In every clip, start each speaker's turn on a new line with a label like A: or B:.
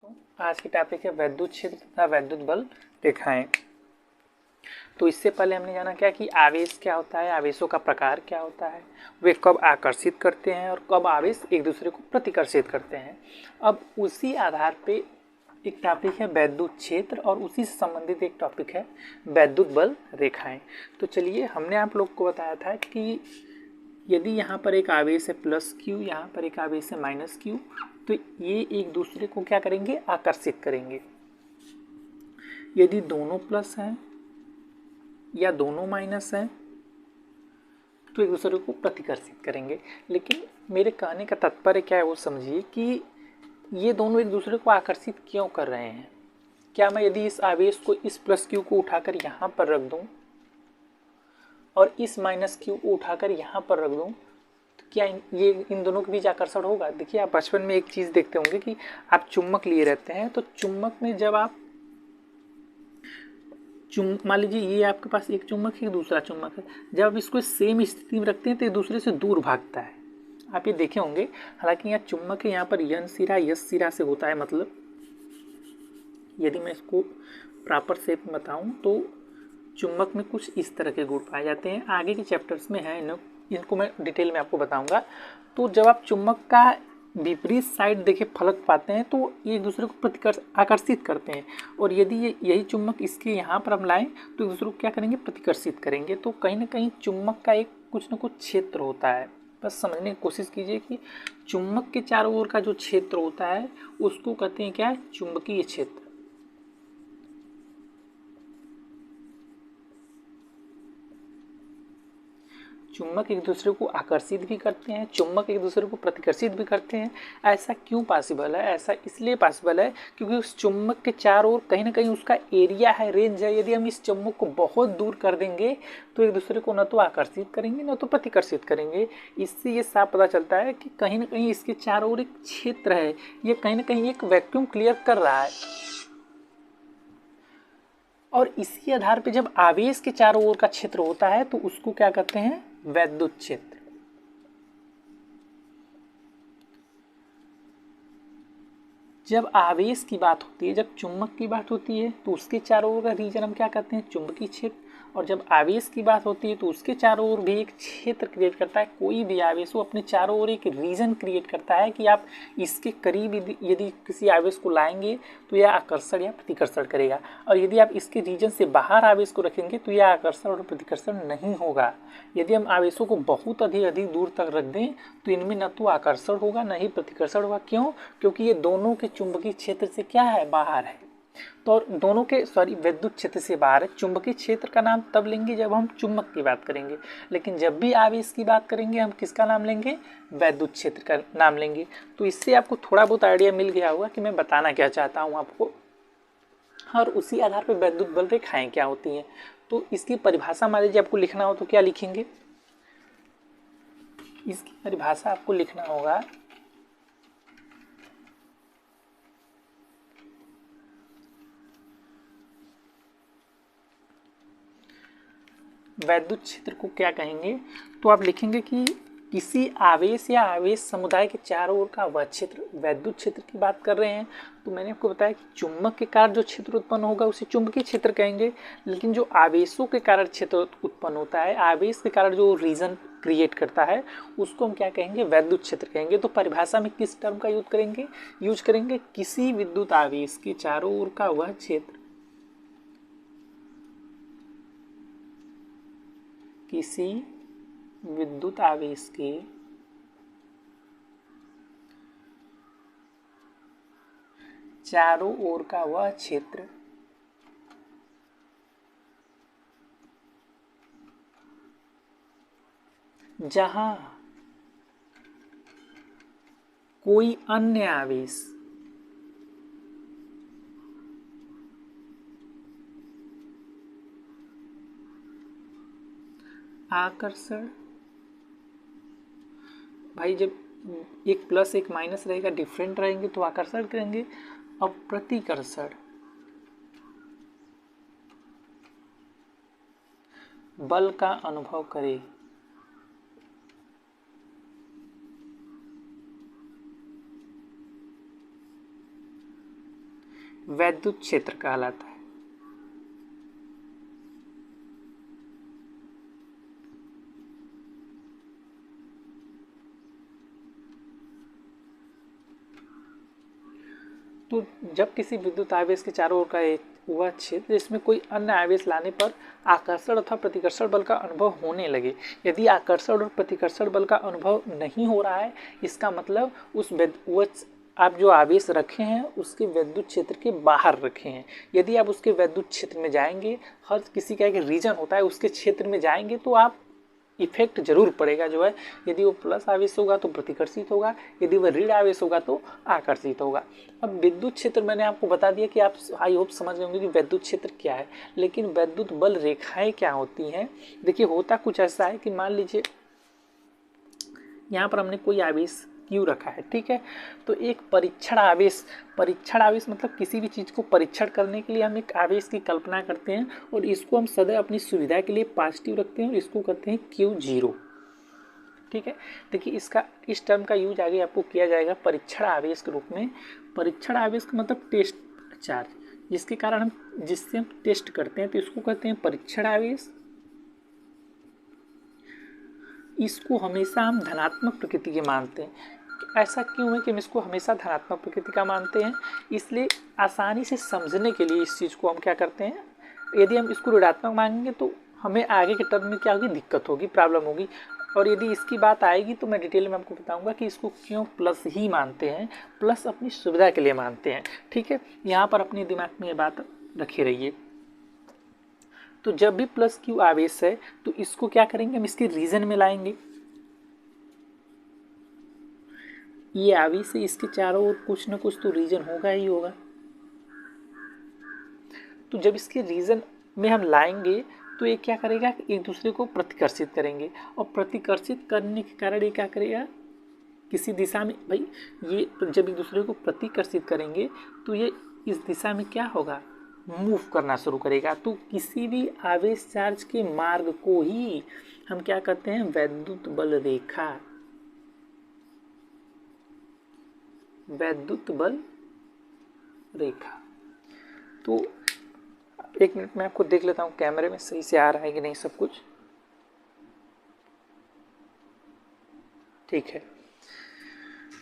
A: आज की टॉपिक है वैद्युत क्षेत्र तथा वैद्युत बल रेखाएं। तो इससे पहले हमने जाना क्या कि आवेश क्या होता है, आवेशों का प्रकार क्या होता है, वे कब आकर्षित करते हैं और कब आवेश एक दूसरे को प्रतिकर्षित करते हैं। अब उसी आधार पे एक टॉपिक है वैद्युत क्षेत्र और उसी से संबंधित एक टॉपिक है वैद्युत बल रेखाएं। तो चलिए, हमने आप लोग को बताया था कि यदि यहाँ पर एक आवेश है प्लस क्यू, यहाँ पर एक आवेश है माइनस क्यू, तो ये एक दूसरे को क्या करेंगे, आकर्षित करेंगे। यदि दोनों प्लस हैं या दोनों माइनस हैं तो एक दूसरे को प्रतिकर्षित करेंगे। लेकिन मेरे कहने का तात्पर्य क्या है वो समझिए कि ये दोनों एक दूसरे को आकर्षित क्यों कर रहे हैं। क्या मैं यदि इस आवेश को, इस प्लस क्यू को उठाकर यहाँ पर रख दूँ और इस माइनस क्यू को उठाकर यहाँ पर रख दूँ तो क्या ये इन दोनों के बीच आकर्षण होगा? देखिए, आप बचपन में एक चीज़ देखते होंगे कि आप चुम्बक लिए रहते हैं, तो चुम्बक में जब आप मान लीजिए ये आपके पास एक चुम्बक है, दूसरा चुम्बक है, जब आप इसको सेम स्थिति में रखते हैं तो एक दूसरे से दूर भागता है। आप ये देखे होंगे। हालांकि यहाँ चुम्बक है, यहाँ पर यन सिरा यस सिरा से होता है। मतलब यदि मैं इसको प्रॉपर शेप में बताऊँ तो चुम्बक में कुछ इस तरह के गुण पाए जाते हैं। आगे के चैप्टर्स में है, इनको मैं डिटेल में आपको बताऊंगा। तो जब आप चुम्बक का विपरीत साइड देखे फलक पाते हैं तो ये एक दूसरे को आकर्षित करते हैं, और यदि यही चुम्बक इसके यहाँ पर हम लाएं तो एक दूसरे को क्या करेंगे, प्रतिकर्षित करेंगे। तो कहीं ना कहीं चुम्बक का एक कुछ न कुछ क्षेत्र होता है। बस समझने की कोशिश कीजिए कि चुम्बक के चारों ओर का जो क्षेत्र होता है उसको कहते हैं क्या है, चुंबकीय क्षेत्र। चुम्बक एक दूसरे को आकर्षित भी करते हैं, चुम्बक एक दूसरे को प्रतिकर्षित भी करते हैं। ऐसा क्यों पॉसिबल है? ऐसा इसलिए पॉसिबल है क्योंकि उस चुम्बक के चारों ओर कहीं ना कहीं उसका एरिया है, रेंज है। यदि हम इस चुम्बक को बहुत दूर कर देंगे तो एक दूसरे को न तो आकर्षित करेंगे न तो प्रतिकर्षित करेंगे। इससे ये साफ पता चलता है कि कहीं ना कहीं इसके चारों ओर एक क्षेत्र है, ये कहीं ना कहीं एक वैक्यूम क्लियर कर रहा है। और इसी आधार पर जब आवेश के चारों ओर का क्षेत्र होता है तो उसको क्या कहते हैं, वैद्युत क्षेत्र। जब आवेश की बात होती है, जब चुंबक की बात होती है तो उसके चारों ओर का रीजन हम क्या कहते हैं, चुंबकीय क्षेत्र। और जब आवेश की बात होती है तो उसके चारों ओर भी एक क्षेत्र क्रिएट करता है। कोई भी आवेश हो अपने चारों ओर एक रीजन क्रिएट करता है कि आप इसके करीब यदि किसी आवेश को लाएंगे तो यह आकर्षण या प्रतिकर्षण करेगा, और यदि आप इसके रीजन से बाहर आवेश को रखेंगे तो यह आकर्षण और प्रतिकर्षण नहीं होगा। यदि हम आवेशों को बहुत अधिक दूर तक रख दें तो इनमें न तो आकर्षण होगा न ही प्रतिकर्षण होगा। क्यों? क्योंकि ये दोनों के चुंबकीय क्षेत्र से क्या है, बाहर है। तो दोनों के विद्युत क्षेत्र से बाहर है। चुंबकीय क्षेत्र का नाम तब लेंगे जब हम चुंबक की बात करेंगे, लेकिन जब भी आवेश की बात करेंगे हम किसका नाम लेंगे, वैद्युत क्षेत्र का नाम लेंगे। तो इससे आपको थोड़ा बहुत आइडिया मिल गया होगा कि मैं बताना क्या चाहता हूँ आपको। और उसी आधार पर वैद्युत बल रेखाएं क्या होती हैं। तो इसकी परिभाषा मान लीजिए आपको लिखना हो तो क्या लिखेंगे, इसकी परिभाषा आपको लिखना होगा वैद्युत क्षेत्र को क्या कहेंगे। तो आप लिखेंगे कि किसी आवेश या आवेश समुदाय के चारों ओर का वह क्षेत्र, वैद्युत क्षेत्र की बात कर रहे हैं। तो मैंने आपको बताया कि चुंबक के कारण जो क्षेत्र उत्पन्न होगा उसे चुंबकीय क्षेत्र कहेंगे, लेकिन जो आवेशों के कारण क्षेत्र उत्पन्न होता है, आवेश के कारण जो रीजन क्रिएट करता है, उसको हम क्या कहेंगे, वैद्युत क्षेत्र कहेंगे। तो परिभाषा में किस टर्म का यूज करेंगे, किसी विद्युत आवेश के चारों ओर का वह क्षेत्र, किसी विद्युत आवेश के चारों ओर का वह क्षेत्र जहां कोई अन्य आवेश आकर्षण, भाई जब एक प्लस एक माइनस रहेगा, डिफरेंट रहेंगे तो आकर्षण करेंगे। अब प्रतिकर्षण, बल का अनुभव करे। वैद्युत क्षेत्र कहलाता है। तो जब किसी विद्युत आवेश के चारों ओर का एक वह क्षेत्र जिसमें कोई अन्य आवेश लाने पर आकर्षण अथवा प्रतिकर्षण बल का अनुभव होने लगे, यदि आकर्षण और प्रतिकर्षण बल का अनुभव नहीं हो रहा है, इसका मतलब उस आप जो आवेश रखे हैं उसके विद्युत क्षेत्र के बाहर रखे हैं। यदि आप उसके विद्युत क्षेत्र में जाएंगे, हर किसी का एक रीजन होता है, उसके क्षेत्र में जाएंगे तो आप इफेक्ट जरूर पड़ेगा जो है। यदि वो प्लस आवेश होगा तो प्रतिकर्षित होगा, यदि वह ऋण आवेश होगा तो आकर्षित होगा। अब विद्युत क्षेत्र मैंने आपको बता दिया कि आप आई होप समझ गए होंगे कि विद्युत क्षेत्र क्या है, लेकिन विद्युत बल रेखाएं क्या होती हैं। देखिए होता कुछ ऐसा है कि मान लीजिए यहाँ पर हमने कोई आवेश क्यों रखा है, ठीक है। तो एक परीक्षण आवेश मतलब किसी भी चीज़ को परीक्षण करने के लिए हम एक आवेश की कल्पना करते हैं और इसको हम सदैव अपनी सुविधा के लिए पॉजिटिव रखते हैं और इसको करते हैं Q0, ठीक है। देखिए इसका इस टर्म का यूज आगे आपको किया जाएगा परीक्षण आवेश के रूप में। परीक्षण आवेश का मतलब टेस्ट चार्ज, जिससे हम टेस्ट करते हैं, तो इसको कहते हैं परीक्षण आवेश। इसको हमेशा हम धनात्मक प्रकृति के मानते हैं। ऐसा क्यों है कि हम इसको हमेशा धनात्मक प्रकृति का मानते हैं? इसलिए आसानी से समझने के लिए इस चीज़ को हम क्या करते हैं, यदि हम इसको ऋणात्मक मांगेंगे तो हमें आगे के टर्म में क्या होगी, दिक्कत होगी, प्रॉब्लम होगी। और यदि इसकी बात आएगी तो मैं डिटेल में आपको बताऊंगा कि इसको क्यों प्लस ही मानते हैं, प्लस अपनी सुविधा के लिए मानते हैं, ठीक है। यहाँ पर अपने दिमाग में ये बात रखे रहिए। तो जब भी प्लस क्यू आवेश है तो इसको क्या करेंगे, हम इसके रीजन में लाएंगे। ये आवेश है, इसके चारों ओर कुछ न कुछ तो रीजन होगा ही होगा। तो जब इसके रीजन में हम लाएंगे तो ये क्या करेगा, एक दूसरे को प्रतिकर्षित करेंगे और प्रतिकर्षित करने के कारण ये क्या करेगा, किसी दिशा में, भाई ये जब एक दूसरे को प्रतिकर्षित करेंगे तो ये इस दिशा में क्या होगा, मूव करना शुरू करेगा। तो किसी भी आवेश चार्ज के मार्ग को ही हम क्या कहते हैं, वैद्युत बल रेखा, वैद्युत बल रेखा। तो एक मिनट में आपको देख लेता हूँ कैमरे में सही से आ रहा है कि नहीं सब कुछ, ठीक है।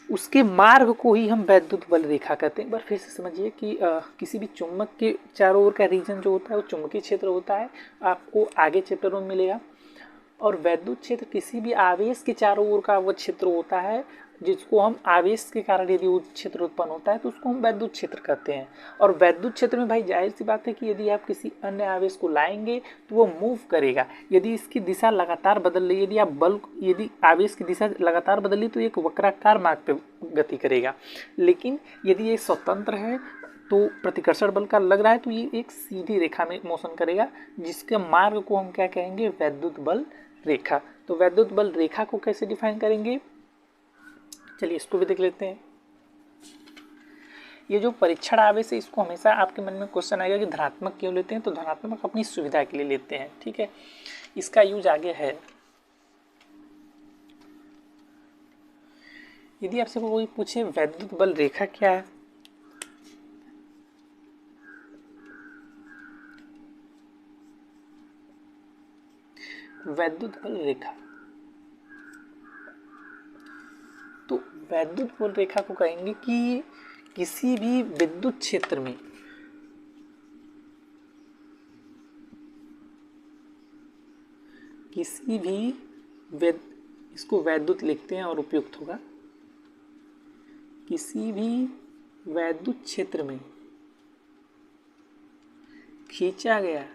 A: उसके मार्ग को ही हम वैद्युत बल रेखा कहते हैं। एक बार फिर से समझिए कि किसी भी चुंबक के चारों ओर का रीजन जो होता है वो चुंबकीय क्षेत्र होता है, आपको आगे चैप्टरों में मिलेगा। और वैद्युत क्षेत्र किसी भी आवेश के चारों ओर का वो क्षेत्र होता है जिसको हम आवेश के कारण यदि वो क्षेत्र उत्पन्न होता है तो उसको हम वैद्युत क्षेत्र कहते हैं। और वैद्युत क्षेत्र में भाई जाहिर सी बात है कि यदि आप किसी अन्य आवेश को लाएंगे तो वो मूव करेगा। यदि इसकी दिशा लगातार बदल रही, यदि आवेश की दिशा लगातार बदल रही तो एक वक्राकार मार्ग पे गति करेगा। लेकिन यदि ये स्वतंत्र है तो प्रतिकर्षण बल का लग रहा है तो ये एक सीधी रेखा में मोशन करेगा, जिसके मार्ग को हम क्या कहेंगे, वैद्युत बल रेखा। तो वैद्युत बल रेखा को कैसे डिफाइन करेंगे, चलिए इसको भी देख लेते हैं। ये जो परीक्षण आवेश है इसको हमेशा आपके मन में क्वेश्चन आएगा कि धनात्मक क्यों लेते हैं, तो धनात्मक अपनी सुविधा के लिए लेते हैं, ठीक है। इसका यूज आगे है। यदि आपसे कोई पूछे वैद्युत बल रेखा क्या है, वैद्युत बल रेखा, तो वैद्युत बल रेखा को कहेंगे कि किसी भी विद्युत क्षेत्र में किसी भी इसको वैद्युत लिखते हैं और उपयुक्त होगा, किसी भी वैद्युत क्षेत्र में खींचा गया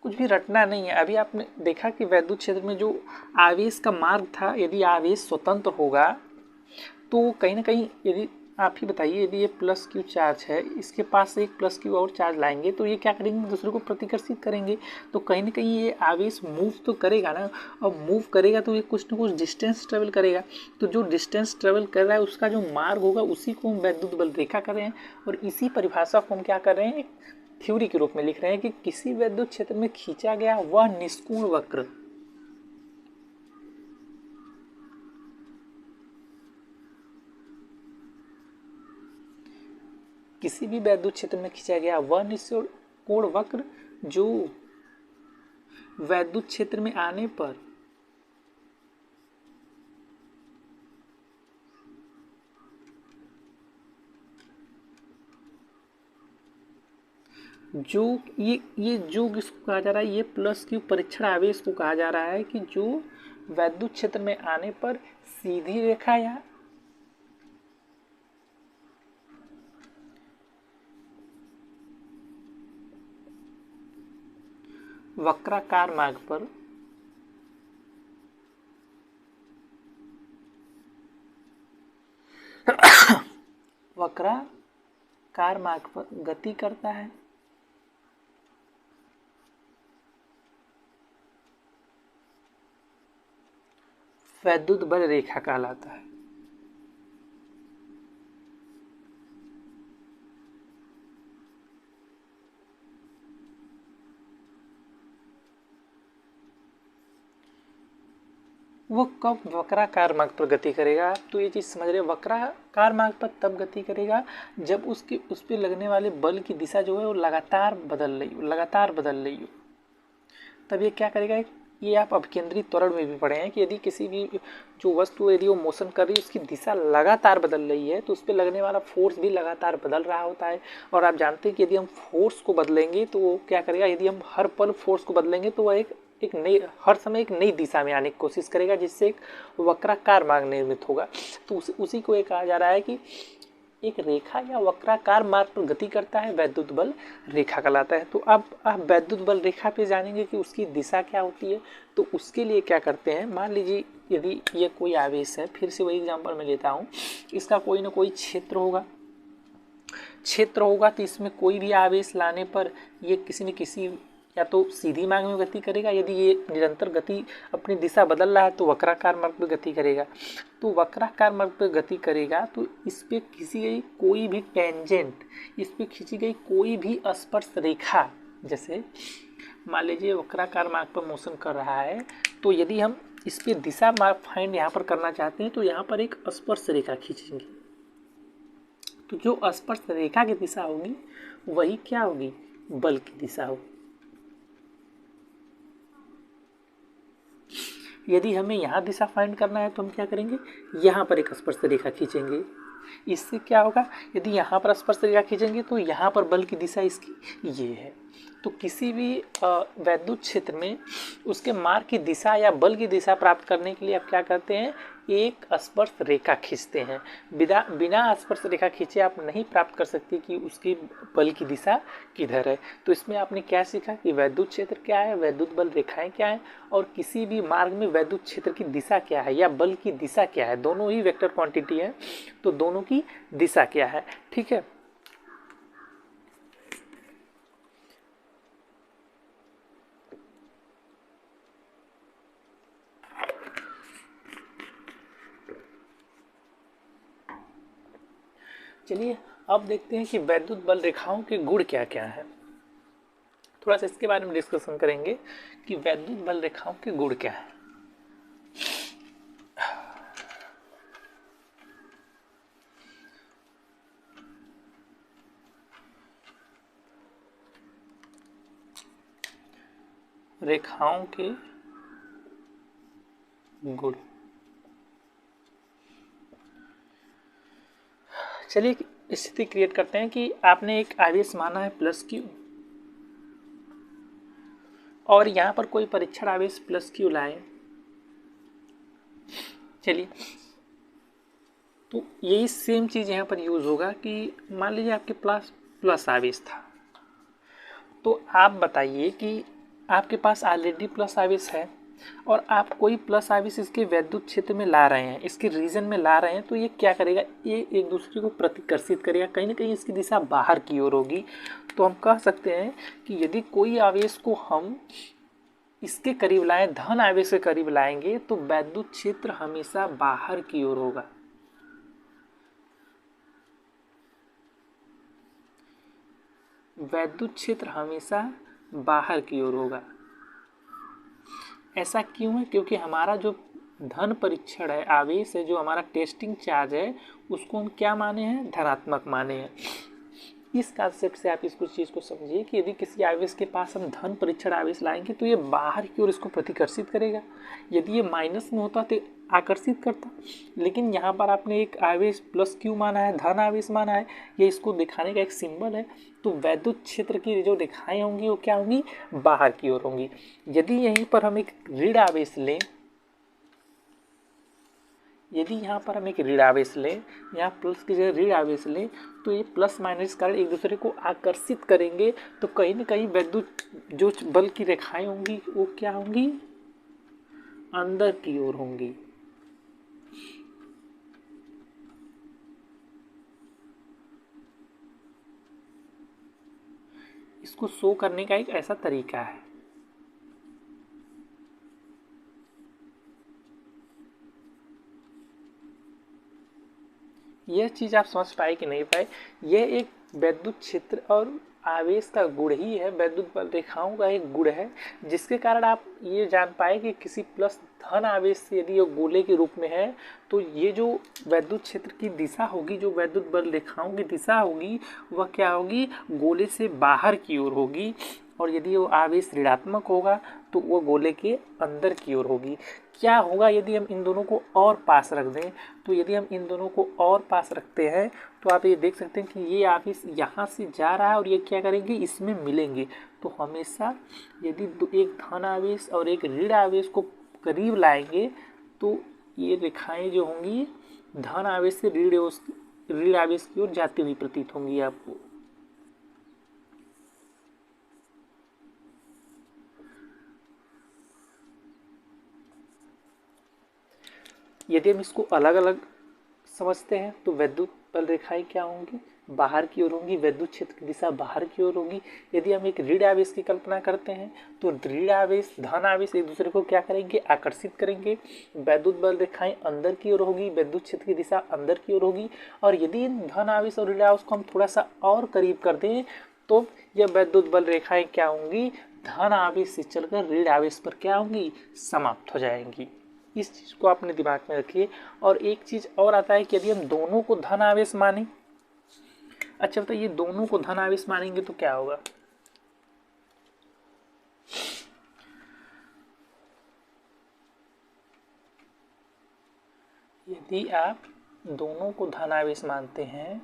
A: कुछ भी रटना नहीं है। अभी आपने देखा कि वैद्युत क्षेत्र में जो आवेश का मार्ग था, यदि आवेश स्वतंत्र होगा तो कहीं ना कहीं, यदि आप ही बताइए, यदि ये प्लस क्यू चार्ज है, इसके पास एक प्लस क्यू और चार्ज लाएंगे तो ये क्या करेंगे, दूसरे को प्रतिकर्षित करेंगे। तो कहीं ना कहीं ये आवेश मूव तो करेगा ना, और मूव करेगा तो ये कुछ ना कुछ डिस्टेंस ट्रेवल करेगा। तो जो डिस्टेंस ट्रेवल कर रहा है उसका जो मार्ग होगा उसी को हम वैद्युत बल रेखा कर रहे हैं। और इसी परिभाषा को हम क्या कर रहे हैं, थ्योरी के रूप में लिख रहे हैं कि किसी वैद्युत क्षेत्र में खींचा गया वह निष्कोण वक्र, किसी भी वैद्युत क्षेत्र में खींचा गया वह निश्चित कोण वक्र जो वैद्युत क्षेत्र में आने पर जो ये जो किसको कहा जा रहा है, ये प्लस क्यू परीक्षण आवेश को कहा जा रहा है कि जो वैद्युत क्षेत्र में आने पर सीधी रेखा या वक्राकार मार्ग पर गति करता है। वैद्युत बल रेखा कहलाता है। वो कब वक्राकार मार्ग पर गति करेगा, तो ये चीज समझ रहे हैं, वक्राकार मार्ग पर तब गति करेगा जब उस पर लगने वाले बल की दिशा जो है वो लगातार बदल रही हो। तब ये क्या करेगा, ये आप अपकेंद्रित त्वरण में भी पढ़े हैं कि यदि किसी भी जो वस्तु यदि वो मोशन कर रही है उसकी दिशा लगातार बदल रही है तो उस पर लगने वाला फोर्स भी लगातार बदल रहा होता है। और आप जानते हैं कि यदि हम फोर्स को बदलेंगे तो वो क्या करेगा, यदि हम हर पल फोर्स को बदलेंगे तो वह एक नई हर समय एक नई दिशा में आने की कोशिश करेगा, जिससे एक वक्राकार मार्ग निर्मित होगा। तो उसी को एक कहा जा रहा है कि एक रेखा या वक्राकार मार्ग पर गति करता है, वैद्युत बल रेखा कहलाता है। तो अब आप वैद्युत बल रेखा पे जानेंगे कि उसकी दिशा क्या होती है। तो उसके लिए क्या करते हैं, मान लीजिए यदि ये कोई आवेश है, फिर से वही एग्जांपल मैं लेता हूँ, इसका कोई ना कोई क्षेत्र होगा तो इसमें कोई भी आवेश लाने पर ये किसी न किसी या तो सीधी मार्ग में गति करेगा, यदि ये निरंतर गति अपनी दिशा बदल रहा है तो वक्राकार मार्ग पर गति करेगा। तो वक्राकार मार्ग पर गति करेगा तो इस पे खींची गई कोई भी टेंजेंट, इस पे खींची गई कोई भी स्पर्श रेखा, जैसे मान लीजिए वक्राकार मार्ग पर मोशन कर रहा है तो यदि हम इस पे दिशा मार्ग फाइंड यहाँ पर करना चाहते हैं तो यहाँ पर एक स्पर्श रेखा खींचेंगे। तो जो स्पर्श रेखा की दिशा होगी वही क्या होगी, बल की दिशा होगी। यदि हमें यहाँ दिशा फाइंड करना है तो हम क्या करेंगे, यहाँ पर एक स्पर्श रेखा खींचेंगे। इससे क्या होगा, यदि यहाँ पर स्पर्श रेखा खींचेंगे तो यहाँ पर बल की दिशा इसकी ये है। तो किसी भी वैद्युत क्षेत्र में उसके मार्ग की दिशा या बल की दिशा प्राप्त करने के लिए आप क्या करते हैं, एक स्पर्श रेखा खींचते हैं। बिना स्पर्श रेखा खींचे आप नहीं प्राप्त कर सकते कि उसकी बल की दिशा किधर है। तो इसमें आपने क्या सीखा कि वैद्युत क्षेत्र क्या है, वैद्युत बल रेखाएं क्या है, और किसी भी मार्ग में वैद्युत क्षेत्र की दिशा क्या है या बल की दिशा क्या है। दोनों ही वेक्टर क्वांटिटी है तो दोनों की दिशा क्या है, ठीक है। चलिए अब देखते हैं कि वैद्युत बल रेखाओं के गुण क्या क्या है। थोड़ा सा इसके बारे में डिस्कशन करेंगे कि वैद्युत बल रेखाओं के गुण क्या है। रेखाओं के गुण, चलिए स्थिति क्रिएट करते हैं कि आपने एक आवेश माना है प्लस क्यू और यहाँ पर कोई परीक्षण आवेश प्लस क्यू लाए। चलिए तो यही सेम चीज़ यहाँ पर यूज होगा कि मान लीजिए आपके पास प्लस आवेश था, तो आप बताइए कि आपके पास ऑलरेडी प्लस आवेश है और आप कोई प्लस आवेश इसके वैद्युत क्षेत्र में ला रहे हैं, इसके रीजन में ला रहे हैं, तो ये क्या करेगा, ये एक दूसरे को प्रतिकर्षित करेगा, कहीं ना कहीं इसकी दिशा बाहर की ओर होगी। तो हम कह सकते हैं कि यदि कोई आवेश को हम इसके करीब लाएं, धन आवेश के करीब लाएंगे तो वैद्युत क्षेत्र हमेशा बाहर की ओर होगा। वैद्युत क्षेत्र हमेशा बाहर की ओर होगा। ऐसा क्यों है, क्योंकि हमारा जो धन परीक्षण है, आवेश है, जो हमारा टेस्टिंग चार्ज है, उसको हम क्या माने हैं, धनात्मक माने हैं। इस कांसेप्ट से आप इसको चीज़ को समझिए कि यदि किसी आवेश के पास हम धन परीक्षण आवेश लाएंगे तो ये बाहर की ओर इसको प्रतिकर्षित करेगा। यदि ये माइनस में होता तो आकर्षित करता, लेकिन यहाँ पर आपने एक आवेश प्लस क्यू माना है, धन आवेश माना है, ये इसको दिखाने का एक सिंबल है। तो वैद्युत क्षेत्र की जो रेखाएं होंगी वो क्या होंगी, बाहर की ओर होंगी। यदि यहीं पर हम एक ऋण आवेश लें, यदि यहाँ पर हम एक ऋण आवेश लें, यहाँ प्लस की जगह ऋण आवेश लें, तो ये प्लस माइनस कारण एक दूसरे को आकर्षित करेंगे। तो कहीं ना कहीं वैद्युत जो बल की रेखाएं होंगी वो क्या होंगी, अंदर की ओर होंगी। इसको शो करने का एक ऐसा तरीका है। यह चीज़ आप समझ पाए कि नहीं पाए, यह एक वैद्युत क्षेत्र और आवेश का गुण ही है, वैद्युत बल रेखाओं का एक गुण है, जिसके कारण आप ये जान पाए कि किसी प्लस धन आवेश से यदि ये गोले के रूप में है तो ये जो वैद्युत क्षेत्र की दिशा होगी, जो वैद्युत बल रेखाओं की दिशा होगी, वह क्या होगी, गोले से बाहर की ओर होगी। और यदि वो आवेश ऋणात्मक होगा तो वो गोले के अंदर की ओर होगी। क्या होगा यदि हम इन दोनों को और पास रख दें, तो यदि हम इन दोनों को और पास रखते हैं तो आप ये देख सकते हैं कि ये आवेश यहाँ से जा रहा है और ये क्या करेंगे, इसमें मिलेंगे। तो हमेशा यदि एक धन आवेश और एक ऋण आवेश को करीब लाएंगे तो ये रेखाएं जो होंगी धन आवेश से ऋण आवेश की ओर जाती हुई प्रतीत होंगी आपको। यदि हम इसको अलग अलग समझते हैं तो वैद्युत बल रेखाएं क्या होंगी, बाहर की ओर होंगी, वैद्युत क्षेत्र की दिशा बाहर की ओर होगी। यदि हम एक ऋण आवेश की कल्पना करते हैं तो ऋण आवेश धन आवेश एक दूसरे को क्या करेंगे, आकर्षित करेंगे। वैद्युत बल रेखाएं अंदर की ओर होगी, वैद्युत क्षेत्र की दिशा अंदर की ओर होगी। और यदि धन आवेश और ऋण आवेश को हम थोड़ा सा और करीब कर दें तो यह वैद्युत बल रेखाएं क्या होंगी, धन आवेश से चलकर ऋण आवेश पर क्या होंगी, समाप्त हो जाएंगी। इस चीज़ को आपने दिमाग में रखिए। और एक चीज़ और आता है कि यदि हम दोनों को धन आवेश माने, अच्छा तो ये दोनों को धन आवेश मानेंगे तो क्या होगा, यदि आप दोनों को धन आवेश मानते हैं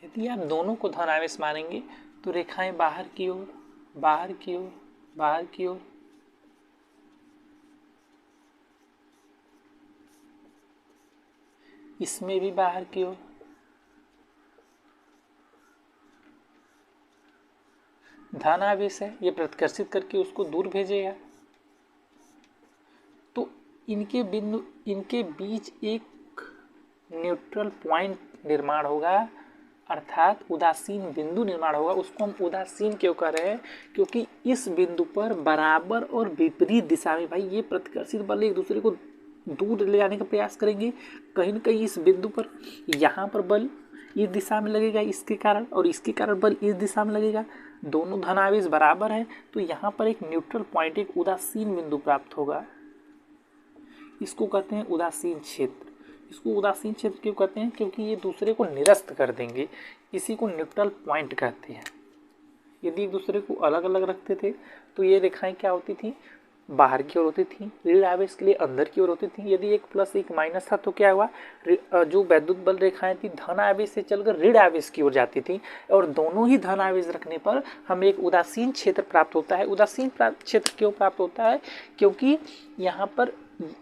A: यदि आप दोनों को धन आवेश मानेंगे तो रेखाएं बाहर की ओर, बाहर की ओर, बाहर की ओर, इसमें भी बाहर की ओर, धन आवेश है, ये प्रतिकर्षित करके उसको दूर भेजेगा। तो इनके बीच एक न्यूट्रल पॉइंट निर्माण होगा, अर्थात उदासीन बिंदु निर्माण होगा। उसको हम उदासीन क्यों कर रहे हैं, क्योंकि इस बिंदु पर बराबर और विपरीत दिशा में भाई ये प्रतिकर्षित बल एक दूसरे को दूर ले जाने का प्रयास करेंगे। कहीं ना कहीं इस बिंदु पर यहाँ पर बल इस दिशा में लगेगा इसके कारण, और इसके कारण बल इस दिशा में लगेगा। दोनों धन आवेश बराबर है तो यहाँ पर एक न्यूट्रल पॉइंट, एक उदासीन बिंदु प्राप्त होगा। इसको कहते हैं उदासीन क्षेत्र। इसको उदासीन क्षेत्र क्यों कहते हैं, क्योंकि ये दूसरे को निरस्त कर देंगे। इसी को न्यूट्रल पॉइंट कहते हैं। यदि एक दूसरे को अलग अलग रखते थे तो ये रेखाएं क्या होती थी, बाहर की ओर होती थी, ऋण आवेश के लिए अंदर की ओर होती थी। यदि एक प्लस एक माइनस था तो क्या हुआ, जो वैद्युत बल रेखाएं थी धन आवेश से चलकर ऋण आवेश की ओर जाती थी, और दोनों ही धन आवेश रखने पर हमें एक उदासीन क्षेत्र प्राप्त होता है। उदासीन क्षेत्र क्यों प्राप्त होता है, क्योंकि यहाँ पर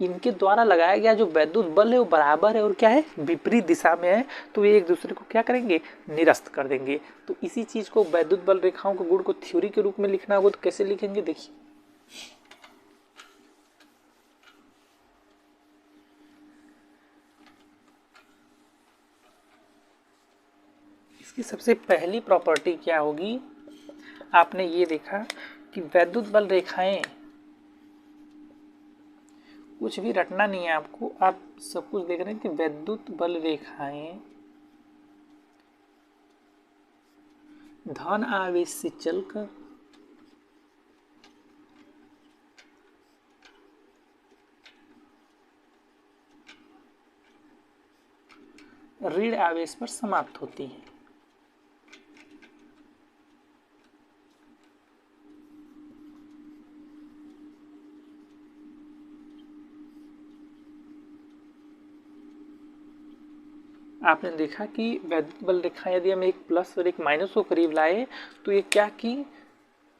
A: इनके द्वारा लगाया गया जो वैद्युत बल है वो बराबर है और क्या है, विपरीत दिशा में है। तो ये एक दूसरे को क्या करेंगे, निरस्त कर देंगे। तो इसी चीज को वैद्युत बल रेखाओं के गुण को थ्योरी के रूप में लिखना होगा तो कैसे लिखेंगे, देखिए इसकी सबसे पहली प्रॉपर्टी क्या होगी, आपने ये देखा कि वैद्युत बल रेखाएं, कुछ भी रटना नहीं है आपको, आप सब कुछ देख रहे हैं कि वैद्युत बल रेखाएं धन आवेश से चलकर ऋण आवेश पर समाप्त होती है। आपने देखा कि वैद्युत बल रेखा यदि हम एक प्लस और एक माइनस को करीब लाए तो ये क्या की,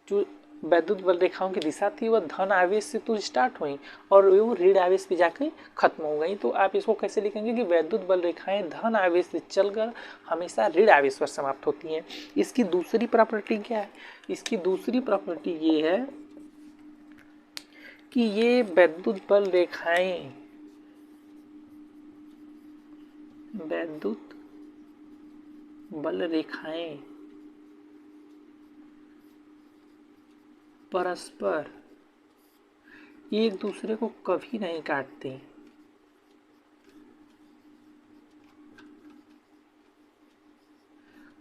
A: जो वैद्युत बल रेखाओं की दिशा थी वह धन आवेश से तो स्टार्ट हुई और वो ऋण आवेश पे जाकर खत्म हो गई। तो आप इसको कैसे लिखेंगे कि वैद्युत बल रेखाएं धन आवेश से चलकर हमेशा ऋण आवेश पर समाप्त होती हैं। इसकी दूसरी प्रॉपर्टी क्या है? इसकी दूसरी प्रॉपर्टी ये है कि ये वैद्युत बल रेखाएं परस्पर एक दूसरे को कभी नहीं काटती।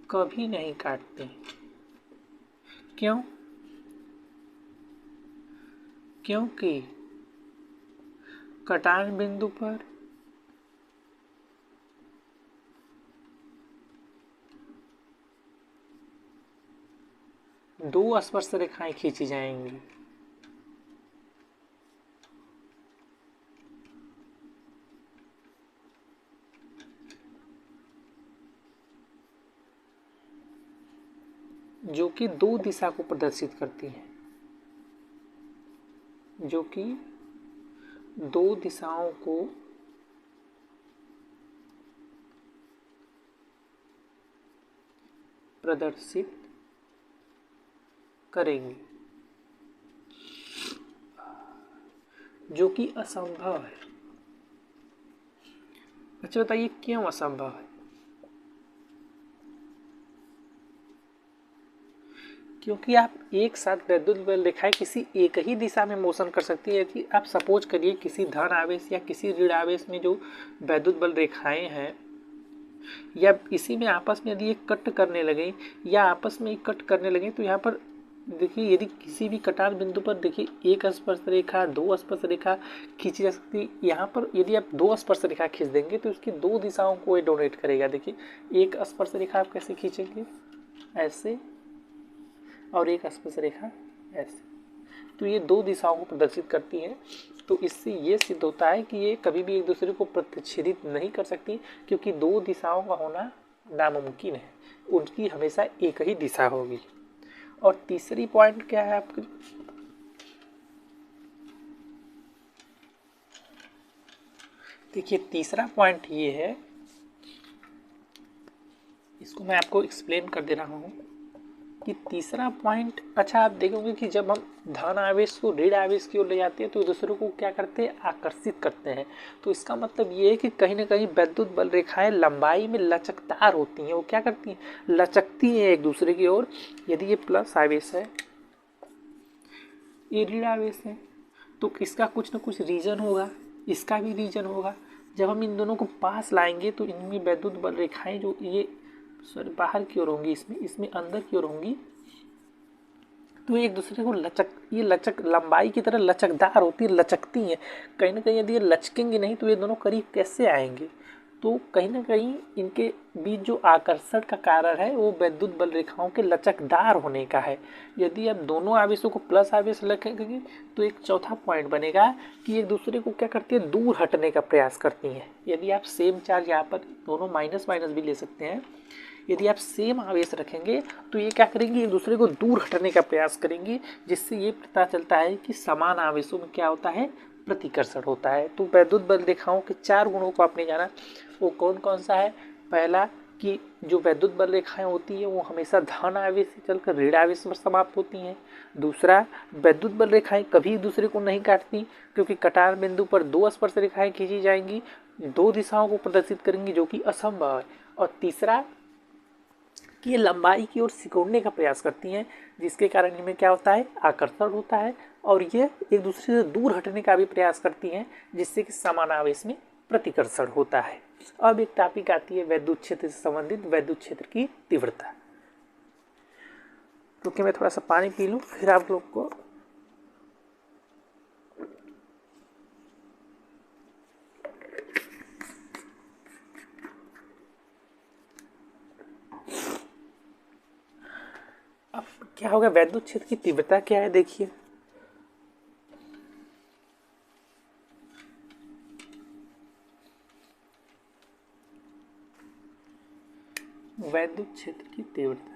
A: कभी नहीं काटती। क्यों? क्योंकि कटान बिंदु पर दो स्पर्श रेखाएं खींची जाएंगी। जो कि दो दिशा को प्रदर्शित करती हैं, जो कि दो दिशाओं को प्रदर्शित करेंगी, जो कि असंभव है। अच्छा बताइए क्यों असंभव है? क्योंकि आप एक साथ वैद्युत बल रेखाएं किसी एक ही दिशा में मोशन कर सकती है। कि आप सपोज करिए किसी धन आवेश या किसी ऋण आवेश में जो वैद्युत बल रेखाएं हैं या इसी में आपस में यदि ये कट करने लगे या आपस में कट करने लगे तो यहाँ पर देखिए यदि किसी भी कटान बिंदु पर देखिए एक स्पर्श रेखा दो स्पर्श रेखा खींची जा सकती है। यहाँ पर यदि आप दो स्पर्श रेखा खींच देंगे तो उसकी दो दिशाओं को ये डोनेट करेगा। देखिए एक स्पर्श रेखा आप कैसे खींचेंगे, ऐसे, और एक स्पर्श रेखा ऐसे, तो ये दो दिशाओं को प्रदर्शित करती है। तो इससे ये सिद्ध होता है कि ये कभी भी एक दूसरे को प्रतिच्छेदित नहीं कर सकती, क्योंकि दो दिशाओं का होना नामुमकिन है, उनकी हमेशा एक ही दिशा होगी। और तीसरी पॉइंट क्या है आपकी? देखिए तीसरा पॉइंट ये है, इसको मैं आपको एक्सप्लेन कर दे रहा हूँ कि तीसरा पॉइंट, अच्छा आप देखोगे कि जब हम धन आवेश को ऋण आवेश की ओर ले जाते हैं तो दूसरों को क्या करते हैं, आकर्षित करते हैं। तो इसका मतलब ये है कि कहीं ना कहीं वैद्युत बल रेखाएं लंबाई में लचकदार होती हैं। वो क्या करती हैं, लचकती हैं एक दूसरे की ओर। यदि ये प्लस आवेश है, ये ऋण आवेश है, तो इसका कुछ ना कुछ रीजन होगा, इसका भी रीजन होगा। जब हम इन दोनों को पास लाएंगे तो इनमें वैद्युत बल रेखाएं जो ये बाहर की ओर होंगी, इसमें अंदर की ओर होंगी, तो एक दूसरे को लचक लंबाई की तरह लचकदार होती है, लचकती हैं। कहीं ना कहीं यदि ये लचकेंगे नहीं तो ये दोनों करीब कैसे आएंगे? तो कहीं ना कहीं इनके बीच जो आकर्षण का कारण है वो वैद्युत बल रेखाओं के लचकदार होने का है। यदि आप दोनों आवेशों को प्लस आवेश रखेंगे तो एक चौथा पॉइंट बनेगा कि एक दूसरे को क्या करती है, दूर हटने का प्रयास करती हैं। यदि आप सेम चार्ज यहाँ पर दोनों माइनस माइनस भी ले सकते हैं, यदि आप सेम आवेश रखेंगे तो ये क्या करेंगी, एक दूसरे को दूर हटने का प्रयास करेंगी, जिससे ये पता चलता है कि समान आवेशों में क्या होता है, प्रतिकर्षण होता है। तो वैद्युत बल रेखाओं के चार गुणों को आपने जाना, वो कौन कौन सा है? पहला कि जो वैद्युत बल रेखाएं होती हैं वो हमेशा धन आवेश से चलकर ऋण आवेश पर समाप्त होती हैं। दूसरा, वैद्युत बल रेखाएं कभी एक दूसरे को नहीं काटती, क्योंकि कटान बिंदु पर दो स्पर्श रेखाएं खींची जाएंगी, दो दिशाओं को प्रदर्शित करेंगी, जो कि असंभव है। और तीसरा कि ये लंबाई की ओर सिकुड़ने का प्रयास करती हैं, जिसके कारण इनमें क्या होता है, आकर्षण होता है, और ये एक दूसरे से दूर हटने का भी प्रयास करती हैं, जिससे कि समान आवेश में प्रतिकर्षण होता है। अब एक टॉपिक आती है वैद्युत क्षेत्र से संबंधित, वैद्युत क्षेत्र की तीव्रता। क्योंकि मैं थोड़ा सा पानी पी लूँ, फिर आप लोग को अब क्या होगा, वैद्युत क्षेत्र की तीव्रता क्या है, देखिए वैद्युत क्षेत्र की तीव्रता,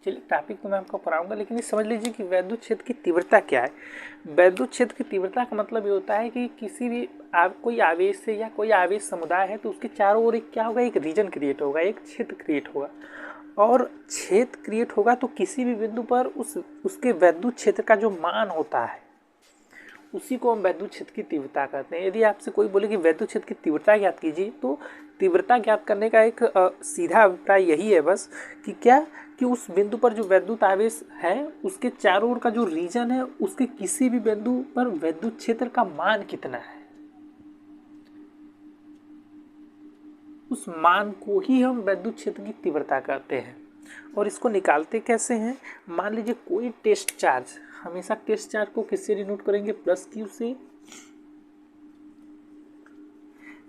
A: चलिए टॉपिक तो मैं आपको पढ़ाऊंगा, लेकिन ये समझ लीजिए कि वैद्युत क्षेत्र की तीव्रता क्या है। वैद्युत क्षेत्र की तीव्रता का मतलब ये होता है कि किसी भी कोई आवेश से या कोई आवेश समुदाय है तो उसके चारों ओर एक क्या होगा, एक रीजन क्रिएट होगा, एक क्षेत्र क्रिएट होगा। और क्षेत्र क्रिएट होगा तो किसी भी बिंदु पर उसके वैद्युत क्षेत्र का जो मान होता है उसी को हम वैद्युत क्षेत्र की तीव्रता कहते हैं। यदि आपसे कोई बोले कि वैद्युत क्षेत्र की तीव्रता ज्ञात कीजिए, तो तीव्रता ज्ञात करने का एक सीधा अभिप्राय यही है बस कि क्या, कि उस बिंदु पर जो वैद्युत आवेश है उसके चारों ओर का जो रीजन है उसके किसी भी बिंदु पर वैद्युत क्षेत्र का मान कितना है, उस मान को ही हम वैद्युत क्षेत्र की तीव्रता कहते हैं। और इसको निकालते कैसे हैं, मान लीजिए कोई टेस्ट चार्ज, हमेशा टेस्ट चार्ज को किससे डिनोट करेंगे, प्लस क्यू से।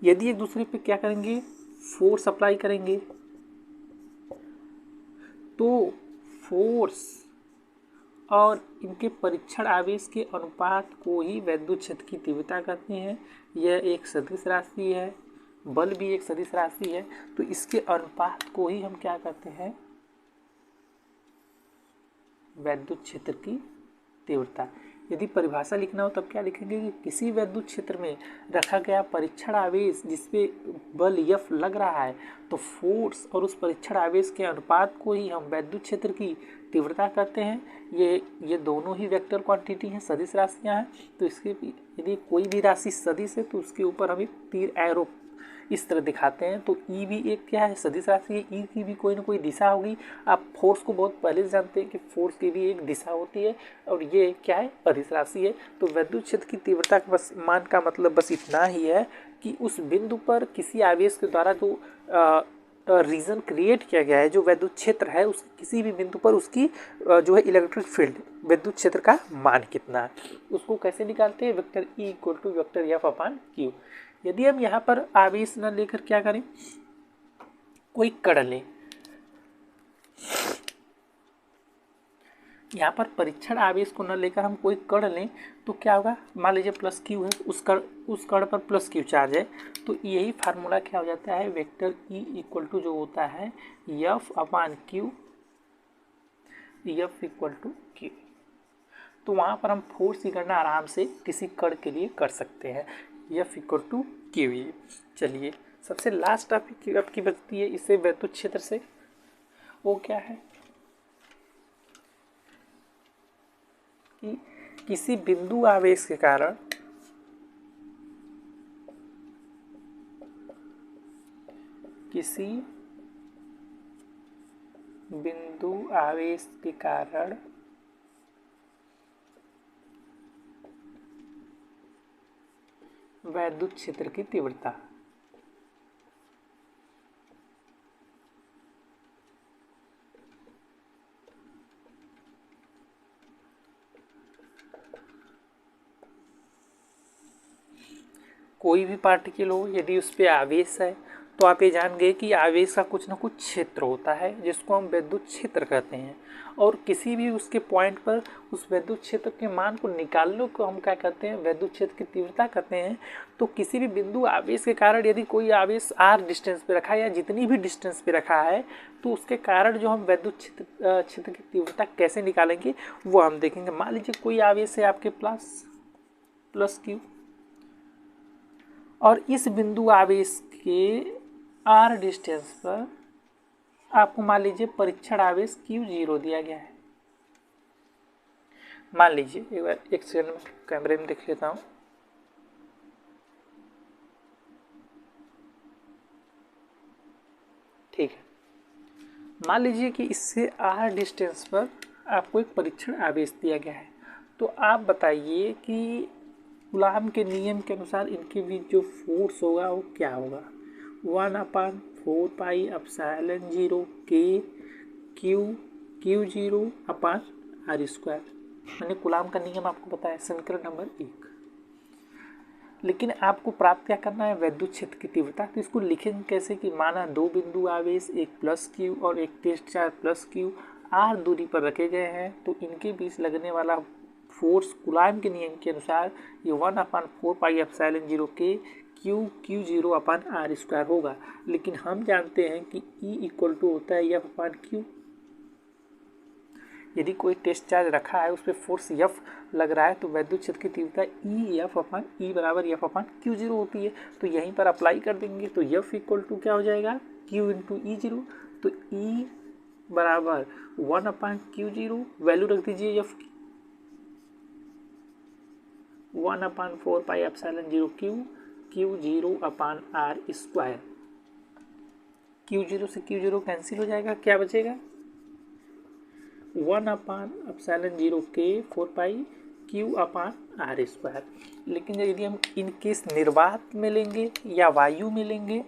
A: यदि एक दूसरे पे क्या करेंगे, फोर्स अप्लाई करेंगे, तो फोर्स और इनके परीक्षण आवेश के अनुपात को ही वैद्युत क्षेत्र की तीव्रता कहते हैं। यह एक सदिश राशि है, बल भी एक सदिश राशि है, तो इसके अनुपात को ही हम क्या कहते हैं, वैद्युत क्षेत्र की तीव्रता। यदि परिभाषा लिखना हो तब क्या लिखेंगे कि किसी वैद्युत क्षेत्र में रखा गया परीक्षण आवेश जिसपे बल F लग रहा है, तो फोर्स और उस परीक्षण आवेश के अनुपात को ही हम वैद्युत क्षेत्र की तीव्रता कहते हैं। ये दोनों ही वेक्टर क्वांटिटी हैं, सदिश राशियां हैं, तो इसके यदि कोई भी राशि सदिश है तो उसके ऊपर हम एक तीर एरो इस तरह दिखाते हैं। तो ई भी एक क्या है, सदिश राशि है, ई की भी कोई ना कोई दिशा होगी। आप फोर्स को बहुत पहले से जानते हैं कि फोर्स की भी एक दिशा होती है, और ये क्या है, अदिश राशि है। तो वैद्युत क्षेत्र की तीव्रता का बस मान का मतलब बस इतना ही है कि उस बिंदु पर किसी आवेश के द्वारा जो रीजन क्रिएट किया गया है, जो वैद्युत क्षेत्र है, उस किसी भी बिंदु पर उसकी जो है इलेक्ट्रिक फील्ड, विद्युत क्षेत्र का मान कितना है, उसको कैसे निकालते हैं, vector E equal to vector F upon Q. यदि हम यहाँ पर आवेश न लेकर क्या करें, कोई कण लें, यहाँ पर परीक्षण आवेश को न लेकर हम कोई कण लें तो क्या होगा, मान लीजिए प्लस क्यू है, उस कण पर प्लस क्यू चार्ज है, तो यही फार्मूला क्या हो जाता है, वेक्टर ई इक्वल टू जो होता है F upon Q, F equal to Q. तो वहाँ पर हम फोर्स की गणना आराम से किसी कण के लिए कर सकते हैं, एफ इक्वल टू क्यू। चलिए सबसे लास्ट टॉपिक आपकी बचती है इससे वैद्युत क्षेत्र से, वो क्या है कि किसी बिंदु आवेश के कारण वैद्युत क्षेत्र की तीव्रता। कोई भी पार्टिकल हो, यदि उस पर आवेश है तो आप ये जान गए कि आवेश का कुछ ना कुछ क्षेत्र होता है जिसको हम वैद्युत क्षेत्र कहते हैं, और किसी भी उसके पॉइंट पर उस वैद्युत क्षेत्र के मान को निकालने को हम क्या कहते हैं, वैद्युत क्षेत्र की तीव्रता कहते हैं। तो किसी भी बिंदु आवेश के कारण यदि कोई आवेश r डिस्टेंस पे रखा है या जितनी भी डिस्टेंस पे रखा है, तो उसके कारण जो हम वैद्युत क्षेत्र की तीव्रता कैसे निकालेंगे वो हम देखेंगे। मान लीजिए कोई आवेश है आपके प्लस क्यू, और इस बिंदु आवेश के r डिस्टेंस पर आपको मान लीजिए परीक्षण आवेश Q0 दिया गया है। मान लीजिए एक बार एक सेकंड में कैमरे में देख लेता हूँ। ठीक है, मान लीजिए कि इससे r डिस्टेंस पर आपको एक परीक्षण आवेश दिया गया है। तो आप बताइए कि कूलाम के नियम के अनुसार इनके बीच जो फोर्स होगा वो क्या होगा, 1/4 पाई एप्सिलॉन 0 के क्यू 0 अपान आर स्क्वायर। मैंने कूलाम का नियम आपको बताया, समीकरण नंबर 1। लेकिन आपको प्राप्त क्या करना है, वैद्युत क्षेत्र की तीव्रता। तो इसको लिखेंगे कैसे कि माना दो बिंदु आवेश, एक प्लस क्यू और एक test charge plus Q R दूरी पर रखे गए हैं, तो इनके बीच लगने वाला फोर्स कूलाम के नियम के अनुसार ये 1/4πε0 के Q0/r² होगा। लेकिन हम जानते हैं कि E इक्वल टू होता है F/Q। यदि कोई टेस्ट चार्ज रखा है, उस पर फोर्स F लग रहा है, तो वैद्युत क्षेत्र की तीव्रता E बराबर F/Q0 होती है। तो यहीं पर अप्लाई कर देंगे, तो F इक्वल टू क्या हो जाएगा, Q इंटू E0। तो E बराबर 1/Q0, वैल्यू रख दीजिए F की 1/4πε0 Q0/r²। Q0 से Q0 कैंसिल हो जाएगा, क्या बचेगा 1/ε0 के 4π Q/r²। लेकिन यदि हम इन केस निर्वात में लेंगे या वायु में लेंगे,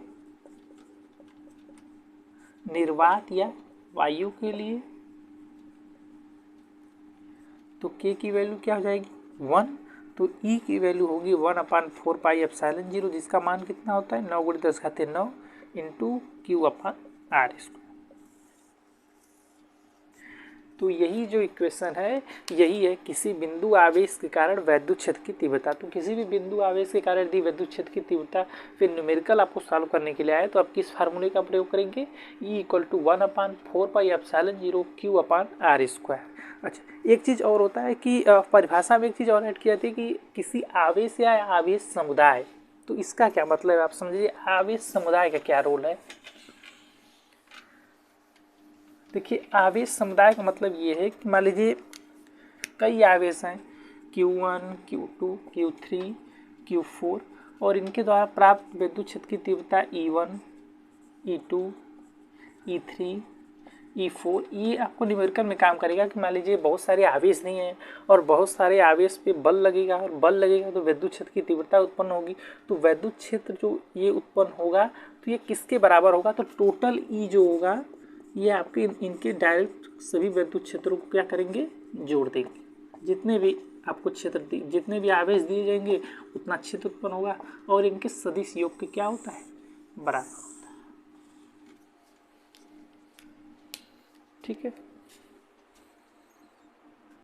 A: निर्वात या वायु के लिए, तो K की वैल्यू क्या हो जाएगी 1। तो E की वैल्यू होगी 1/4πε0, जिसका मान कितना होता है 9 × 10⁹ इंटू Q/r²। तो यही जो इक्वेशन है, यही है किसी बिंदु आवेश के कारण वैद्युत क्षेत्र की तीव्रता। तो किसी भी बिंदु आवेश के कारण यदि वैद्युत क्षेत्र की तीव्रता फिर न्यूमेरिकल आपको सॉल्व करने के लिए आए, तो आप किस फार्मूले का प्रयोग करेंगे, E इक्वल टू 1/4πε0 Q/r²। अच्छा, एक चीज़ और होता है कि परिभाषा में एक चीज़ और ऐड की जाती है कि किसी आवेश या आवेश समुदाय। तो इसका क्या मतलब है, आप समझिए आवेश समुदाय का क्या रोल है। देखिए, आवेश समुदाय का मतलब ये है कि मान लीजिए कई आवेश हैं Q1, Q2, Q3, Q4 और इनके द्वारा प्राप्त विद्युत क्षेत्र की तीव्रता E1, E2, E3, E4। ये आपको न्यूमेरिकल में काम करेगा कि मान लीजिए बहुत सारे आवेश नहीं हैं और बहुत सारे आवेश पे बल लगेगा, और बल लगेगा तो विद्युत क्षेत्र की तीव्रता उत्पन्न होगी। तो विद्युत क्षेत्र जो ये उत्पन्न होगा, तो ये किसके बराबर होगा, तो टोटल E जो होगा ये आपके इनके डायरेक्ट सभी विद्युत क्षेत्रों को क्या करेंगे, जोड़ देंगे। जितने भी आपको क्षेत्र जितने भी आवेश दिए जाएंगे उतना क्षेत्र उत्पन्न होगा, और इनके सदिश योग के क्या होता है, बराबर होता है। ठीक है।